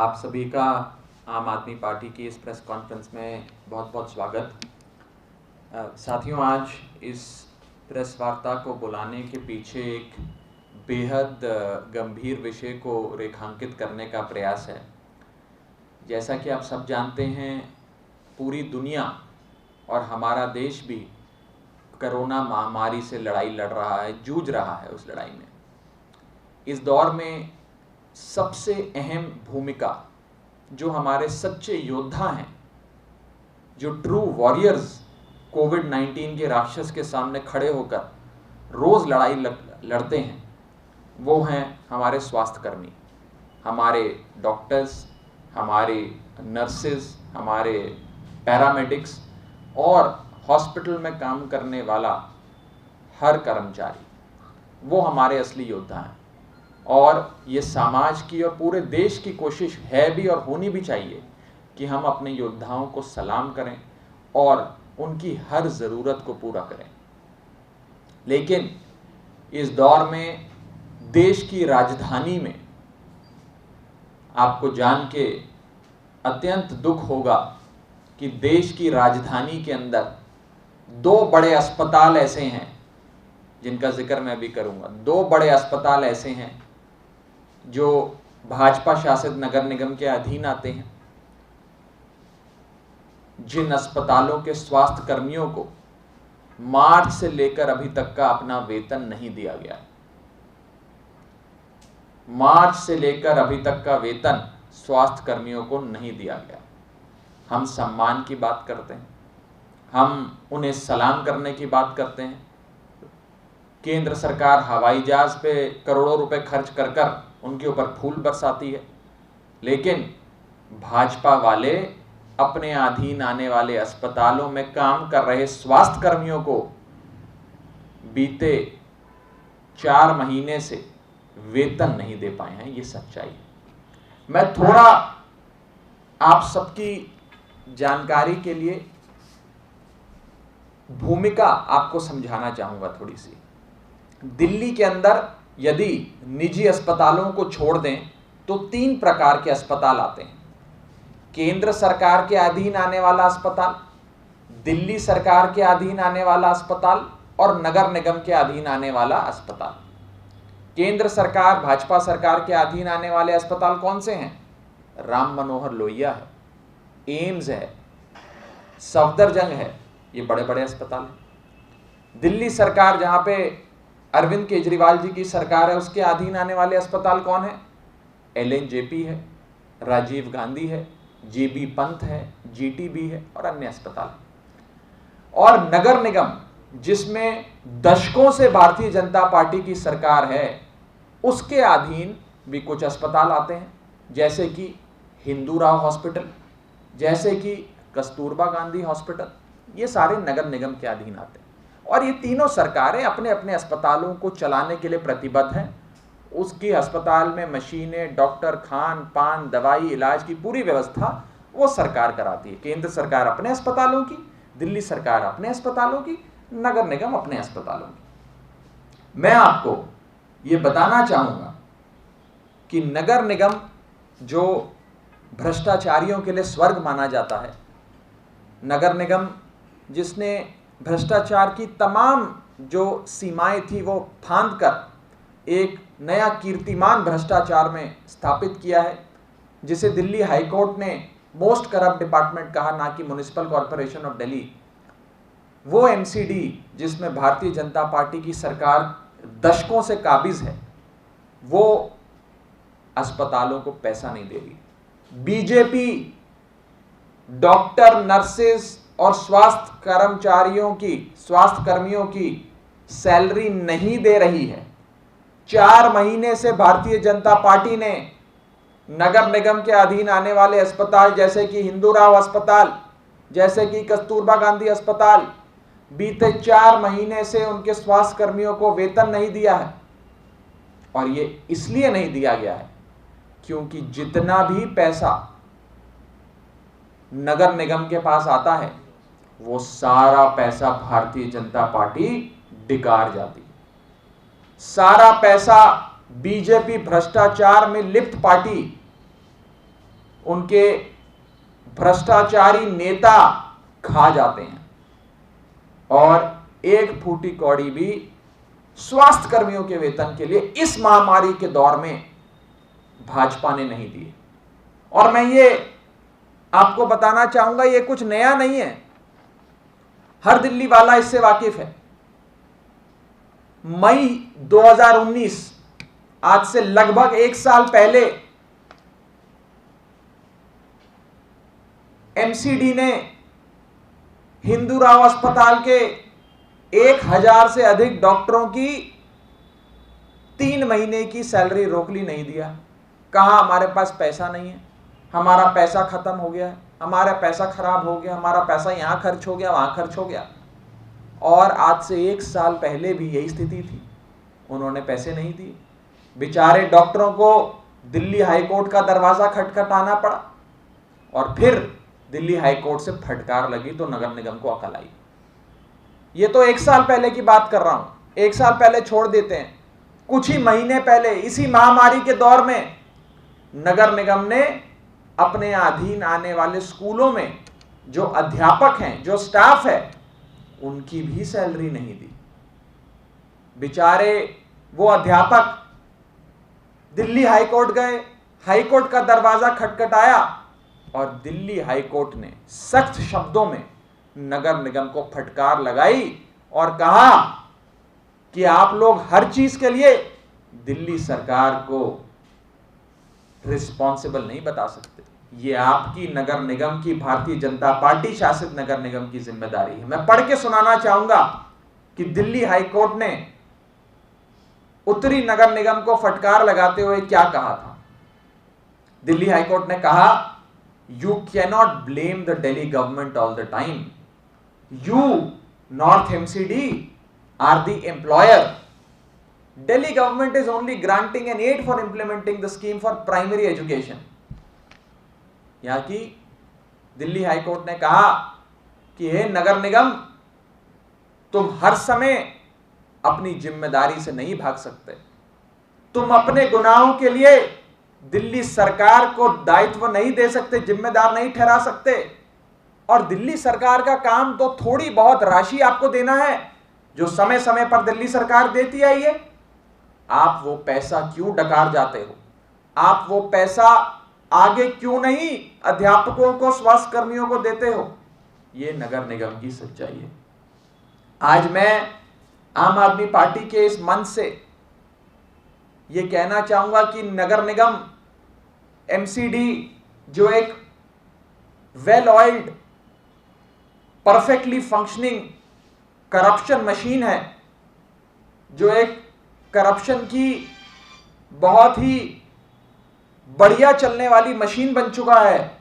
आप सभी का आम आदमी पार्टी की इस प्रेस कॉन्फ्रेंस में बहुत बहुत स्वागत। साथियों, आज इस प्रेस वार्ता को बुलाने के पीछे एक बेहद गंभीर विषय को रेखांकित करने का प्रयास है। जैसा कि आप सब जानते हैं, पूरी दुनिया और हमारा देश भी कोरोना महामारी से लड़ाई लड़ रहा है, जूझ रहा है। उस लड़ाई में इस दौर में सबसे अहम भूमिका जो हमारे सच्चे योद्धा हैं, जो ट्रू वॉरियर्स कोविड-19 के राक्षस के सामने खड़े होकर रोज लड़ाई लड़ते हैं, वो हैं हमारे स्वास्थ्यकर्मी, हमारे डॉक्टर्स, हमारे नर्सेस, हमारे पैरामेडिक्स और हॉस्पिटल में काम करने वाला हर कर्मचारी। वो हमारे असली योद्धा हैं और ये समाज की और पूरे देश की कोशिश है भी और होनी भी चाहिए कि हम अपने योद्धाओं को सलाम करें और उनकी हर ज़रूरत को पूरा करें। लेकिन इस दौर में देश की राजधानी में आपको जान के अत्यंत दुख होगा कि देश की राजधानी के अंदर दो बड़े अस्पताल ऐसे हैं जिनका जिक्र मैं भी करूंगा। दो बड़े अस्पताल ऐसे हैं जो भाजपा शासित नगर निगम के अधीन आते हैं, जिन अस्पतालों के स्वास्थ्य कर्मियों को मार्च से लेकर अभी तक का अपना वेतन नहीं दिया गया है। मार्च से लेकर अभी तक का वेतन स्वास्थ्य कर्मियों को नहीं दिया गया। हम सम्मान की बात करते हैं, हम उन्हें सलाम करने की बात करते हैं। केंद्र सरकार हवाई जहाज पे करोड़ों रुपए खर्च कर कर उनके ऊपर फूल बरसाती है, लेकिन भाजपा वाले अपने अधीन आने वाले अस्पतालों में काम कर रहे स्वास्थ्य कर्मियों को बीते 4 महीने से वेतन नहीं दे पाए हैं। ये सच्चाई है। मैं थोड़ा आप सबकी जानकारी के लिए भूमिका आपको समझाना चाहूंगा थोड़ी सी। दिल्ली के अंदर यदि निजी अस्पतालों को छोड़ दें तो 3 प्रकार के अस्पताल आते हैं। केंद्र सरकार के अधीन आने वाला अस्पताल, दिल्ली सरकार के अधीन आने वाला अस्पताल और नगर निगम के अधीन आने वाला अस्पताल। केंद्र सरकार, भाजपा सरकार के अधीन आने वाले अस्पताल कौन से हैं? राम मनोहर लोहिया है, एम्स है, सफदरजंग है। ये बड़े बड़े अस्पताल हैं। दिल्ली सरकार, जहां पे अरविंद केजरीवाल जी की सरकार है, उसके अधीन आने वाले अस्पताल कौन है? LNJP है, राजीव गांधी है, JB पंत है, GTB है और अन्य अस्पताल। और नगर निगम, जिसमें दशकों से भारतीय जनता पार्टी की सरकार है, उसके अधीन भी कुछ अस्पताल आते हैं, जैसे कि हिंदूराव हॉस्पिटल, जैसे कि कस्तूरबा गांधी हॉस्पिटल। ये सारे नगर निगम के अधीन आते हैं और ये तीनों सरकारें अपने अपने अस्पतालों को चलाने के लिए प्रतिबद्ध हैं। उसकी अस्पताल में मशीनें, डॉक्टर, खान पान, दवाई, इलाज की पूरी व्यवस्था वो सरकार कराती है। केंद्र सरकार अपने अस्पतालों की, दिल्ली सरकार अपने अस्पतालों की, नगर निगम अपने अस्पतालों की। मैं आपको ये बताना चाहूंगा कि नगर निगम, जो भ्रष्टाचारियों के लिए स्वर्ग माना जाता है, नगर निगम जिसने भ्रष्टाचार की तमाम जो सीमाएं थी वो फांद कर एक नया कीर्तिमान भ्रष्टाचार में स्थापित किया है, जिसे दिल्ली हाईकोर्ट ने मोस्ट करप्ट डिपार्टमेंट कहा, ना कि म्युनिसिपल कॉर्पोरेशन ऑफ दिल्ली। वो MCD जिसमें भारतीय जनता पार्टी की सरकार दशकों से काबिज है, वो अस्पतालों को पैसा नहीं दे रही। बीजेपी डॉक्टर, नर्सेस और स्वास्थ्य कर्मियों की सैलरी नहीं दे रही है। 4 महीने से भारतीय जनता पार्टी ने नगर निगम के अधीन आने वाले अस्पताल, जैसे कि हिंदूराव अस्पताल, जैसे कि कस्तूरबा गांधी अस्पताल, बीते 4 महीने से उनके स्वास्थ्य कर्मियों को वेतन नहीं दिया है। और ये इसलिए नहीं दिया गया है क्योंकि जितना भी पैसा नगर निगम के पास आता है, वो सारा पैसा भारतीय जनता पार्टी डिगार जाती है। सारा पैसा बीजेपी भ्रष्टाचार में लिप्त पार्टी उनके भ्रष्टाचारी नेता खा जाते हैं, और एक फूटी कौड़ी भी स्वास्थ्य कर्मियों के वेतन के लिए इस महामारी के दौर में भाजपा ने नहीं दिए। और मैं ये आपको बताना चाहूंगा, ये कुछ नया नहीं है, हर दिल्ली वाला इससे वाकिफ है। मई 2019, आज से लगभग 1 साल पहले, एमसीडी ने हिंदूराव अस्पताल के 1000 से अधिक डॉक्टरों की 3 महीने की सैलरी रोक ली, नहीं दिया। कहा हमारे पास पैसा नहीं है, हमारा पैसा खत्म हो गया, हमारा पैसा खराब हो गया, हमारा पैसा यहां खर्च हो गया, वहां खर्च हो गया। और आज से 1 साल पहले भी यही स्थिति थी, उन्होंने पैसे नहीं दिए। बेचारे डॉक्टरों को दिल्ली हाईकोर्ट का दरवाजा खटखटाना पड़ा, और फिर दिल्ली हाईकोर्ट से फटकार लगी तो नगर निगम को अकल आई। ये तो 1 साल पहले की बात कर रहा हूं, 1 साल पहले छोड़ देते हैं, कुछ ही महीने पहले इसी महामारी के दौर में नगर निगम ने अपने अधीन आने वाले स्कूलों में जो अध्यापक हैं, जो स्टाफ है, उनकी भी सैलरी नहीं दी। बेचारे वो अध्यापक दिल्ली हाईकोर्ट गए, हाईकोर्ट का दरवाजा खटखटाया, और दिल्ली हाईकोर्ट ने सख्त शब्दों में नगर निगम को फटकार लगाई और कहा कि आप लोग हर चीज के लिए दिल्ली सरकार को रिस्पॉन्सिबल नहीं बता सकते, ये आपकी नगर निगम की, भारतीय जनता पार्टी शासित नगर निगम की जिम्मेदारी है। मैं पढ़ के सुनाना चाहूंगा कि दिल्ली हाईकोर्ट ने उत्तरी नगर निगम को फटकार लगाते हुए क्या कहा था। दिल्ली हाईकोर्ट ने कहा, you cannot blame the Delhi government all the time, you north MCD are the employer, Delhi government is only granting an aid for implementing the scheme for primary education। यहां की दिल्ली हाईकोर्ट ने कहा कि हे नगर निगम, तुम हर समय अपनी जिम्मेदारी से नहीं भाग सकते, तुम अपने गुनाहों के लिए दिल्ली सरकार को दायित्व नहीं दे सकते, जिम्मेदार नहीं ठहरा सकते। और दिल्ली सरकार का काम तो थोड़ी बहुत राशि आपको देना है जो समय समय पर दिल्ली सरकार देती आई है, आप वो पैसा क्यों डकार जाते हो? आप वो पैसा आगे क्यों नहीं अध्यापकों को, स्वास्थ्य कर्मियों को देते हो? ये नगर निगम की सच्चाई है। आज मैं आम आदमी पार्टी के इस मंच से ये कहना चाहूंगा कि नगर निगम, एमसीडी, जो एक well oiled, perfectly functioning corruption machine है, जो एक करप्शन की बहुत ही बढ़िया चलने वाली मशीन बन चुका है,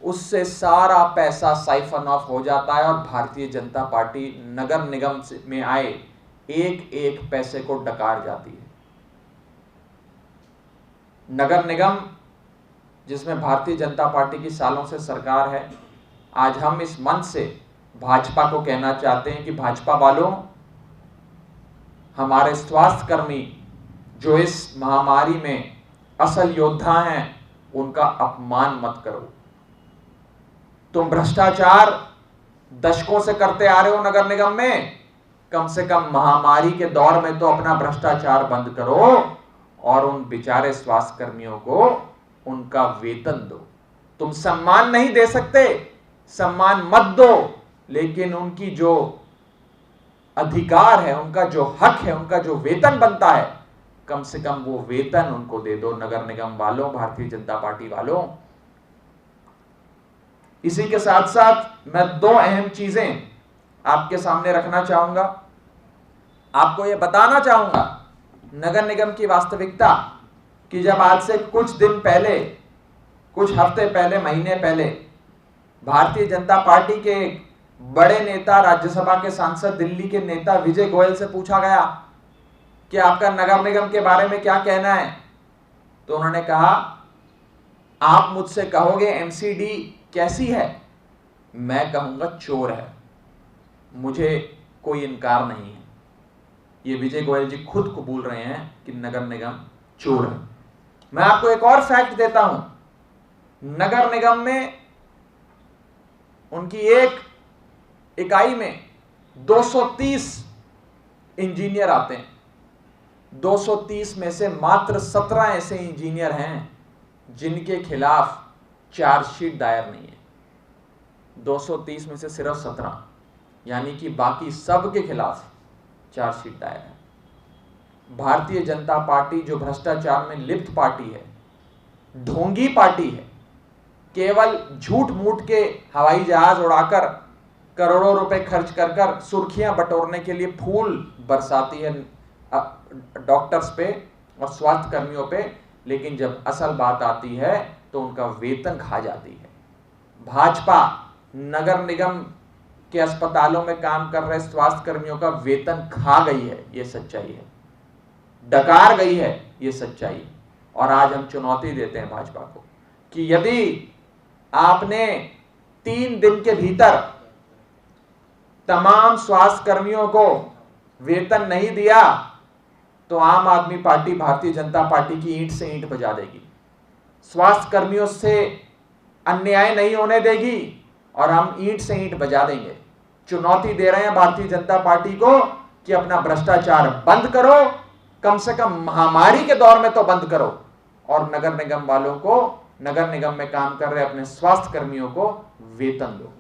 उससे सारा पैसा साइफन ऑफ हो जाता है और भारतीय जनता पार्टी नगर निगम में आए एक एक पैसे को डकार जाती है। नगर निगम जिसमें भारतीय जनता पार्टी की सालों से सरकार है, आज हम इस मंच से भाजपा को कहना चाहते हैं कि भाजपा वालों, हमारे स्वास्थ्य कर्मी जो इस महामारी में असल योद्धा हैं, उनका अपमान मत करो। तुम भ्रष्टाचार दशकों से करते आ रहे हो नगर निगम में, कम से कम महामारी के दौर में तो अपना भ्रष्टाचार बंद करो और उन बेचारे स्वास्थ्य कर्मियों को उनका वेतन दो। तुम सम्मान नहीं दे सकते, सम्मान मत दो, लेकिन उनकी जो अधिकार है, उनका जो हक है, उनका जो वेतन बनता है, कम से कम वो वेतन उनको दे दो। नगर निगम वालों, भारतीय जनता पार्टी वालों, इसी के साथ साथ मैं 2 अहम चीजें आपके सामने रखना चाहूंगा, आपको यह बताना चाहूंगा नगर निगम की वास्तविकता, कि जब आज से कुछ दिन पहले, कुछ हफ्ते पहले, महीने पहले भारतीय जनता पार्टी के एक बड़े नेता, राज्यसभा के सांसद, दिल्ली के नेता विजय गोयल से पूछा गया कि आपका नगर निगम के बारे में क्या कहना है, तो उन्होंने कहा, आप मुझसे कहोगे एमसीडी कैसी है, मैं कहूंगा चोर है, मुझे कोई इनकार नहीं है। ये विजय गोयल जी खुद कबूल रहे हैं कि नगर निगम चोर है। मैं आपको एक और फैक्ट देता हूं, नगर निगम में उनकी एक इकाई में 230 इंजीनियर आते हैं। 230 में से मात्र 17 ऐसे इंजीनियर हैं जिनके खिलाफ चार्जशीट दायर नहीं है। 230 में से सिर्फ 17, यानी कि बाकी सब के खिलाफ चार्जशीट दायर है। भारतीय जनता पार्टी जो भ्रष्टाचार में लिप्त पार्टी है, ढोंगी पार्टी है, केवल झूठ मूठ के हवाई जहाज उड़ाकर करोड़ों रुपए खर्च कर कर सुर्खियां बटोरने के लिए फूल बरसाती है डॉक्टर्स पे और स्वास्थ्य कर्मियों पे, लेकिन जब असल बात आती है तो उनका वेतन खा जाती है। भाजपा नगर निगम के अस्पतालों में काम कर रहे स्वास्थ्य कर्मियों का वेतन खा गई है, यह सच्चाई है। डकार गई है, यह सच्चाई है। और आज हम चुनौती देते हैं भाजपा को कि यदि आपने 3 दिन के भीतर तमाम स्वास्थ्य कर्मियों को वेतन नहीं दिया तो आम आदमी पार्टी भारतीय जनता पार्टी की ईंट से ईंट बजा देगी, स्वास्थ्य कर्मियों से अन्याय नहीं होने देगी और हम ईंट से ईंट बजा देंगे। चुनौती दे रहे हैं भारतीय जनता पार्टी को कि अपना भ्रष्टाचार बंद करो, कम से कम महामारी के दौर में तो बंद करो, और नगर निगम वालों को, नगर निगम में काम कर रहे अपने स्वास्थ्य कर्मियों को वेतन दो।